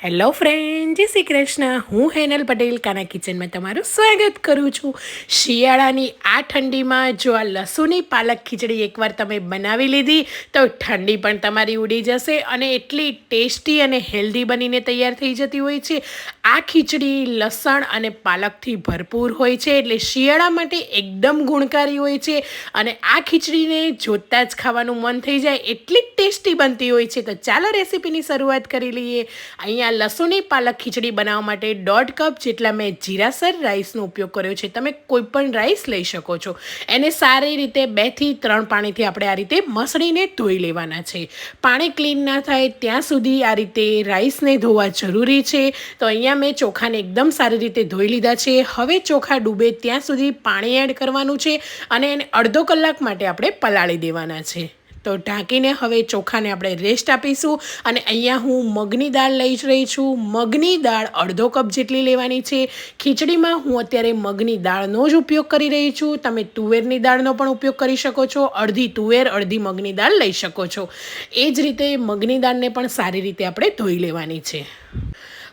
Hello friend, જય શ્રી કૃષ્ણ. હું હેનલ પટેલ કાના કિચનમાં તમારું સ્વાગત કરું છું. શિયાળાની આ ઠંડીમાં જો આ લસુની પાલક ખીચડી એકવાર તમે બનાવી લીધી તો ઠંડી પણ તમારી ઉડી જશે અને એટલી ટેસ્ટી અને હેલ્ધી બનીને તૈયાર થઈ જતી હોય છે. આ ખીચડી લસણ અને પાલકથી ભરપૂર હોય છે એટલે શિયાળા માટે એકદમ ગુણકારી હોય છે અને આ ખીચડીને જોતાં જ ખાવાનું મન થઈ જાય એટલી ટેસ્ટી બનતી હોય છે. તો ચાલો રેસીપીની શરૂઆત કરી લઈએ. અહીંયા લસુની પાલક ખીચડી બનાવવા માટે 1.5 કપ જેટલા મેં જીરાસર રાઈસનો ઉપયોગ કર્યો છે. તમે કોઈ પણ રાઈસ લઈ શકો છો. એને સારી રીતે 2 થી 3 પાણીથી આપણે આ રીતે મસળીને ધોઈ લેવાના છે. પાણી ક્લીન ના થાય ત્યાં સુધી આ રીતે રાઈસને ધોવા જરૂરી છે. તો અહીંયા મેં ચોખાને એકદમ સારી રીતે ધોઈ લીધા છે. હવે ચોખા ડૂબે ત્યાં સુધી પાણી એડ કરવાનું છે અને એને અડધો કલાક માટે આપણે પલાળી દેવાના છે. તો ઢાંકીને હવે ચોખાને આપણે રેસ્ટ આપીશું. અને અહીંયા હું મગની દાળ લઈ રહી છું. મગની દાળ 1/2 કપ જેટલી લેવાની છે. ખીચડીમાં હું અત્યારે મગની દાળનો જ ઉપયોગ કરી રહી છું. તમે તુવેરની દાળનો પણ ઉપયોગ કરી શકો છો. અડધી તુવેર અડધી મગની દાળ લઈ શકો છો. એ જ રીતે મગની દાળને પણ સારી રીતે આપણે ધોઈ લેવાની છે.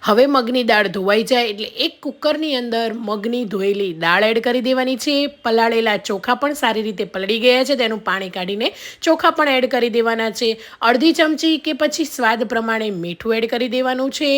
હવે મગની દાળ ધોવાઈ જાય એટલે એક કુકરની અંદર મગની ધોયેલી દાળ એડ કરી દેવાની છે. પલાળેલા ચોખા પણ સારી રીતે પલળી ગયા છે તેનું પાણી કાઢીને ચોખા પણ એડ કરી દેવાના છે. અડધી ચમચી કે પછી સ્વાદ પ્રમાણે મીઠું એડ કરી દેવાનું છે.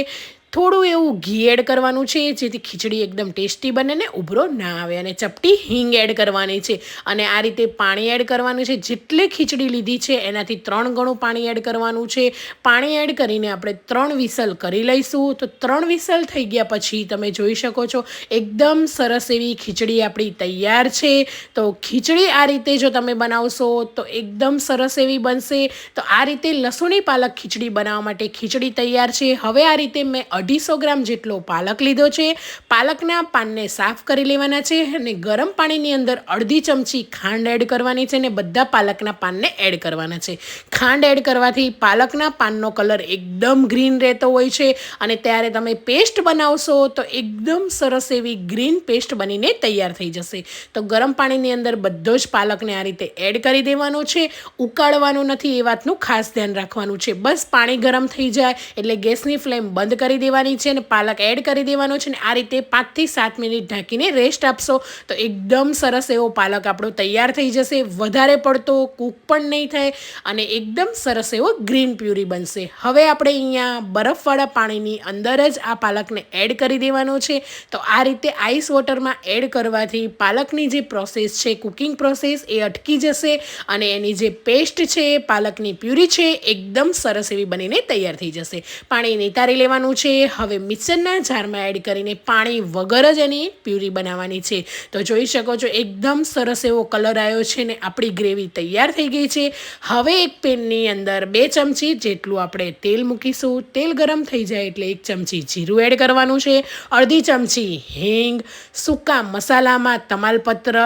થોડું એવું ઘી એડ કરવાનું છે જેથી ખીચડી એકદમ ટેસ્ટી બને ને ઉભરો ના આવે. અને ચપટી હિંગ એડ કરવાની છે અને આ રીતે પાણી એડ કરવાનું છે. જેટલી ખીચડી લીધી છે એનાથી 3 ગણું પાણી એડ કરવાનું છે. પાણી એડ કરીને આપણે 3 વિસલ કરી લઈશું. તો 3 વિસલ થઈ ગયા પછી તમે જોઈ શકો છો એકદમ સરસ એવી ખીચડી આપણી તૈયાર છે. તો ખીચડી આ રીતે જો તમે બનાવશો તો એકદમ સરસ એવી બનશે. તો આ રીતે લસુની પાલક ખીચડી બનાવવા માટે ખીચડી તૈયાર છે. હવે આ રીતે મેં 250 ગ્રામ જેટલો પાલક લીધો છે. પાલકના પાનને સાફ કરી લેવાના છે અને ગરમ પાણીની અંદર અડધી ચમચી ખાંડ એડ કરવાની છે અને બધા પાલકના પાનને એડ કરવાના છે. ખાંડ એડ કરવાથી પાલકના પાનનો કલર એકદમ ગ્રીન રહેતો હોય છે અને ત્યારે તમે પેસ્ટ બનાવશો તો એકદમ સરસ એવી ગ્રીન પેસ્ટ બનીને તૈયાર થઈ જશે. તો ગરમ પાણીની અંદર બધો જ પાલકને આ રીતે એડ કરી દેવાનો છે. ઉકાળવાનું નથી એ વાતનું ખાસ ધ્યાન રાખવાનું છે. બસ પાણી ગરમ થઈ જાય એટલે ગેસની ફ્લેમ બંધ કરી દેવાની છે અને પાલક એડ કરી દેવાનો છે. અને આ રીતે 5 થી 7 મિનિટ ઢાંકીને રેસ્ટ આપશો તો એકદમ સરસ એવો પાલક આપણો તૈયાર થઈ જશે. વધારે પડતો કૂક પણ નહીં થાય અને એકદમ સરસ એવો ગ્રીન પ્યુરી બનશે. હવે આપણે અહીંયા બરફવાળા પાણીની અંદર જ આ પાલકને એડ કરી દેવાનો છે. તો આ રીતે આઈસ વોટરમાં એડ કરવાથી પાલકની જે પ્રોસેસ છે કુકિંગ પ્રોસેસ એ અટકી જશે અને એની જે પેસ્ટ છે પાલકની પ્યુરી છે એકદમ સરસ એવી બનીને તૈયાર થઈ જશે. પાણી નિતારી લેવાનું છે. હવે મિક્સરના જારમાં એડ કરીને પાણી વગર જ એની પ્યુરી બનાવવાની છે. તો જોઈ શકો છો એકદમ સરસ એવો કલર આવ્યો છે ને આપણી ગ્રેવી તૈયાર થઈ ગઈ છે. હવે એક પેનની અંદર 2 ચમચી જેટલું આપણે તેલ મૂકીશું. તેલ ગરમ થઈ જાય એટલે 1 ચમચી જીરું એડ કરવાનું છે. અડધી ચમચી હિંગ, સૂકા મસાલામાં તમાલપત્ર,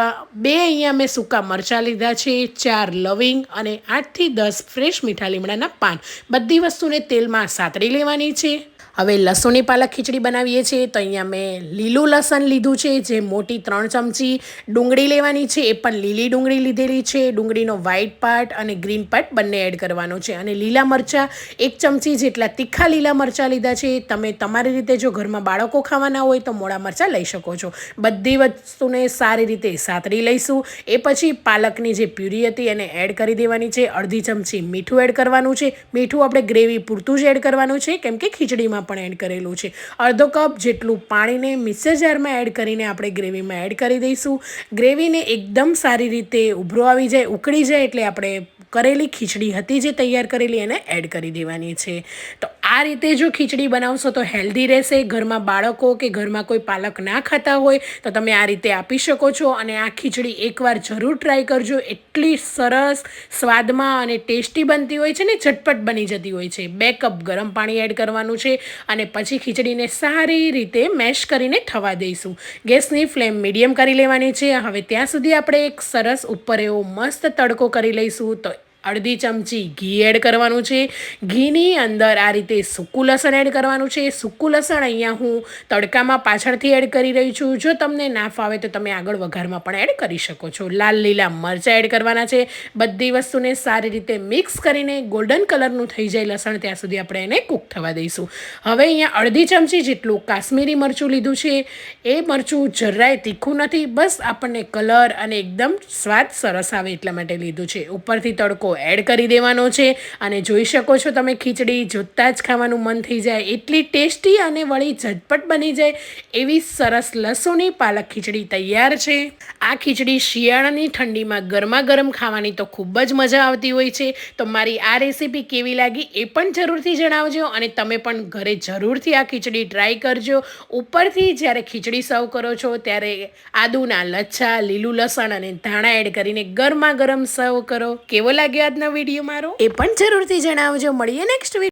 2 અહીંયા મેં સૂકા મરચાં લીધા છે, 4 લવિંગ અને 8 થી 10 ફ્રેશ મીઠા લીમડાના પાન. બધી વસ્તુને તેલમાં સાતળી લેવાની છે. હવે લસુની પાલક ખીચડી બનાવીએ છીએ તો અહીંયા મેં લીલું લસણ લીધું છે જે મોટી 3 ચમચી. ડુંગળી લેવાની છે એ પણ લીલી ડુંગળી લીધેલી છે. ડુંગળીનો વ્હાઇટ પાર્ટ અને ગ્રીન પાર્ટ બંને એડ કરવાનો છે. અને લીલા મરચાં 1 ચમચી જેટલા તીખા લીલા મરચાં લીધા છે. તમે તમારી રીતે જો ઘરમાં બાળકો ખાવાના હોય તો મોડા મરચાં લઈ શકો છો. બધી વસ્તુને સારી રીતે સાતળી લઈશું. એ પછી પાલકની જે પ્યુરી હતી એને એડ કરી દેવાની છે. અડધી ચમચી મીઠું એડ કરવાનું છે. મીઠું આપણે ગ્રેવી પૂરતું જ એડ કરવાનું છે કેમ કે ખીચડીમાં પણ એડ કરેલું છે. અડધો કપ જેટલું પાણીને મિક્સર જારમાં એડ કરીને આપણે ગ્રેવીમાં એડ કરી દઈશું. ગ્રેવીને એકદમ સારી રીતે ઉભરો આવી જાય ઉકળી જાય એટલે આપણે કરેલી ખીચડી હતી જે તૈયાર કરેલી એને એડ કરી દેવાની છે. તો આ રીતે જો ખીચડી બનાવશો તો હેલ્ધી રહેશે. ઘરમાં બાળકો કે ઘરમાં કોઈ પાલક ના ખાતા હોય તો તમે આ રીતે આપી શકો છો. અને આ ખીચડી એકવાર જરૂર ટ્રાય કરજો. એટલી સરસ સ્વાદમાં અને ટેસ્ટી બનતી હોય છે ને ઝટપટ બની જતી હોય છે. 2 કપ ગરમ પાણી એડ કરવાનું છે અને પછી ખીચડીને સારી રીતે મેશ કરીને થવા દઈશું. ગેસની ફ્લેમ મીડિયમ કરી લેવાની છે. હવે ત્યાં સુધી આપણે એક સરસ ઉપર એવો મસ્ત તડકો કરી લઈશું. તો અડધી ચમચી ઘી એડ કરવાનું છે. ઘીની અંદર આ રીતે સૂકું લસણ એડ કરવાનું છે. સૂકું લસણ અહીંયા હું તડકામાં પાછળથી એડ કરી રહી છું. જો તમને ના ફાવે તો તમે આગળ વઘારમાં પણ એડ કરી શકો છો. લાલ લીલા મરચાં એડ કરવાના છે. બધી વસ્તુને સારી રીતે મિક્સ કરીને ગોલ્ડન કલરનું થઈ જાય લસણ ત્યાં સુધી આપણે એને કૂક થવા દઈશું. હવે અહીંયા અડધી ચમચી જેટલું કાશ્મીરી મરચું લીધું છે. એ મરચું જરાય તીખું નથી, બસ આપણને કલર અને એકદમ સ્વાદ સરસ આવે એટલા માટે લીધું છે. ઉપરથી તડકો એડ કરી દેવાનો છે અને જોઈ શકો છો તમે ખીચડી જોતાં જ ખાવાનું મન થઈ જાય એટલી ટેસ્ટી અને વળી ઝટપટ બની જાય એવી સરસ લસુની પાલક ખીચડી તૈયાર છે. આ ખીચડી શિયાળાની ઠંડીમાં ગરમા ગરમ ખાવાની તો ખૂબ જ મજા આવતી હોય છે. તો મારી આ રેસીપી કેવી લાગી એ પણ જરૂરથી જણાવજો અને તમે પણ ઘરે જરૂરથી આ ખીચડી ટ્રાય કરજો. ઉપરથી જ્યારે ખીચડી સર્વ કરો છો ત્યારે આદુના લચ્છા, લીલું લસણ અને ધાણા એડ કરીને ગરમા ગરમ સર્વ કરો. કેવો લાગ્યો આજનો વિડીયો મારો એ પણ જરૂરથી જણાવજો. મળીએ નેક્સ્ટ વિડીયો.